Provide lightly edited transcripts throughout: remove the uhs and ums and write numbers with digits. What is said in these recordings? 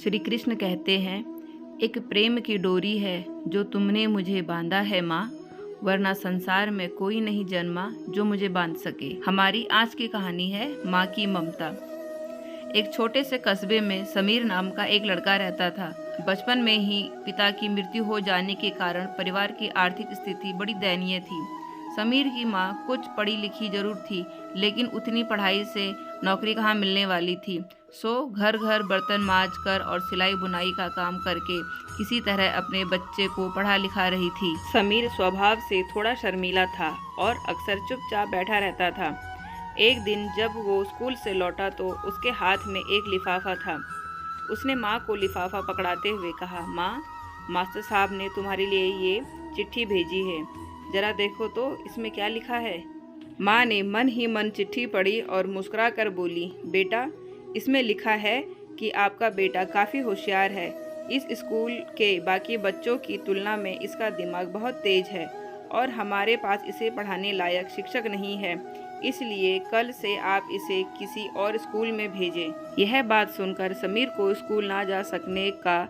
श्री कृष्ण कहते हैं, एक प्रेम की डोरी है जो तुमने मुझे बांधा है माँ, वरना संसार में कोई नहीं जन्मा जो मुझे बांध सके। हमारी आज की कहानी है माँ की ममता। एक छोटे से कस्बे में समीर नाम का एक लड़का रहता था। बचपन में ही पिता की मृत्यु हो जाने के कारण परिवार की आर्थिक स्थिति बड़ी दयनीय थी। समीर की माँ कुछ पढ़ी लिखी जरूर थी, लेकिन उतनी पढ़ाई से नौकरी कहाँ मिलने वाली थी। सो घर घर बर्तन मांज कर और सिलाई बुनाई का काम करके किसी तरह अपने बच्चे को पढ़ा लिखा रही थी। समीर स्वभाव से थोड़ा शर्मीला था और अक्सर चुपचाप बैठा रहता था। एक दिन जब वो स्कूल से लौटा तो उसके हाथ में एक लिफाफा था। उसने माँ को लिफाफा पकड़ाते हुए कहा, माँ, मास्टर साहब ने तुम्हारे लिए ये चिट्ठी भेजी है, जरा देखो तो इसमें क्या लिखा है। माँ ने मन ही मन चिट्ठी पढ़ी और मुस्कुरा कर बोली, बेटा, इसमें लिखा है कि आपका बेटा काफ़ी होशियार है। इस स्कूल के बाकी बच्चों की तुलना में इसका दिमाग बहुत तेज है और हमारे पास इसे पढ़ाने लायक शिक्षक नहीं है, इसलिए कल से आप इसे किसी और स्कूल में भेजें। यह बात सुनकर समीर को स्कूल ना जा सकने का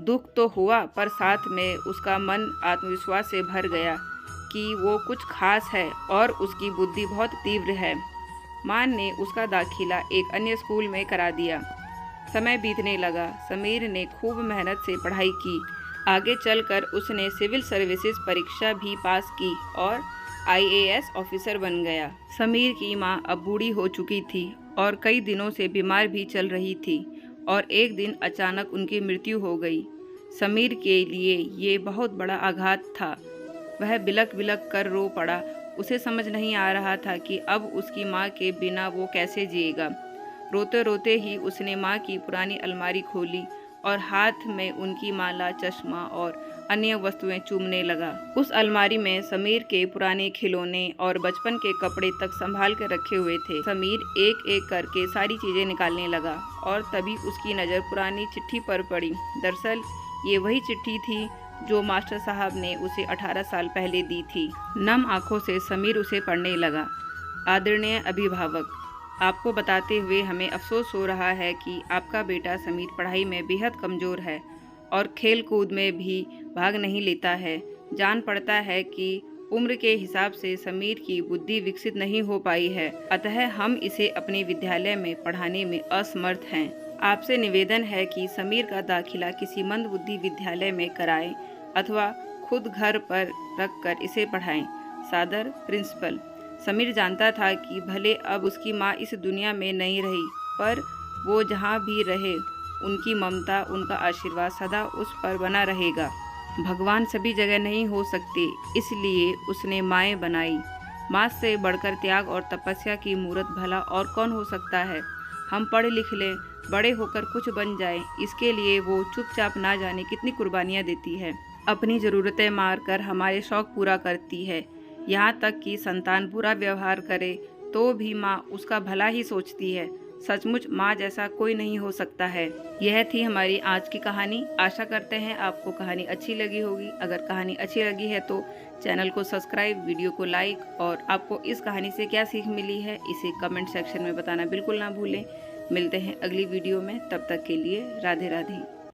दुख तो हुआ, पर साथ में उसका मन आत्मविश्वास से भर गया कि वो कुछ खास है और उसकी बुद्धि बहुत तीव्र है। माँ ने उसका दाखिला एक अन्य स्कूल में करा दिया। समय बीतने लगा। समीर ने खूब मेहनत से पढ़ाई की। आगे चलकर उसने सिविल सर्विसेज परीक्षा भी पास की और IAS ऑफिसर बन गया। समीर की माँ अब बूढ़ी हो चुकी थी और कई दिनों से बीमार भी चल रही थी और एक दिन अचानक उनकी मृत्यु हो गई। समीर के लिए ये बहुत बड़ा आघात था। वह बिलख बिलख कर रो पड़ा। उसे समझ नहीं आ रहा था कि अब उसकी माँ के बिना वो कैसे जिएगा। रोते रोते ही उसने माँ की पुरानी अलमारी खोली और हाथ में उनकी माला, चश्मा और अन्य वस्तुएं चूमने लगा। उस अलमारी में समीर के पुराने खिलौने और बचपन के कपड़े तक संभाल कर रखे हुए थे। समीर एक एक करके सारी चीजें निकालने लगा और तभी उसकी नज़र पुरानी चिट्ठी पर पड़ी। दरअसल ये वही चिट्ठी थी जो मास्टर साहब ने उसे 18 साल पहले दी थी। नम आंखों से समीर उसे पढ़ने लगा। आदरणीय अभिभावक, आपको बताते हुए हमें अफसोस हो रहा है कि आपका बेटा समीर पढ़ाई में बेहद कमज़ोर है और खेल कूद में भी भाग नहीं लेता है। जान पड़ता है कि उम्र के हिसाब से समीर की बुद्धि विकसित नहीं हो पाई है, अतः हम इसे अपने विद्यालय में पढ़ाने में असमर्थ हैं। आपसे निवेदन है कि समीर का दाखिला किसी मंदबुद्धि विद्यालय में कराएं अथवा खुद घर पर रखकर इसे पढ़ाएं। सादर, प्रिंसिपल। समीर जानता था कि भले अब उसकी माँ इस दुनिया में नहीं रही, पर वो जहाँ भी रहे उनकी ममता, उनका आशीर्वाद सदा उस पर बना रहेगा। भगवान सभी जगह नहीं हो सकते, इसलिए उसने माएँ बनाई। माँ से बढ़कर त्याग और तपस्या की मूरत भला और कौन हो सकता है। हम पढ़ लिख लें, बड़े होकर कुछ बन जाएं, इसके लिए वो चुपचाप ना जाने कितनी कुर्बानियाँ देती है। अपनी ज़रूरतें मार कर हमारे शौक़ पूरा करती है। यहाँ तक कि संतान बुरा व्यवहार करे तो भी माँ उसका भला ही सोचती है। सचमुच माँ जैसा कोई नहीं हो सकता है। यह थी हमारी आज की कहानी। आशा करते हैं आपको कहानी अच्छी लगी होगी। अगर कहानी अच्छी लगी है तो चैनल को सब्सक्राइब, वीडियो को लाइक और आपको इस कहानी से क्या सीख मिली है इसे कमेंट सेक्शन में बताना बिल्कुल ना भूलें। मिलते हैं अगली वीडियो में, तब तक के लिए राधे राधे।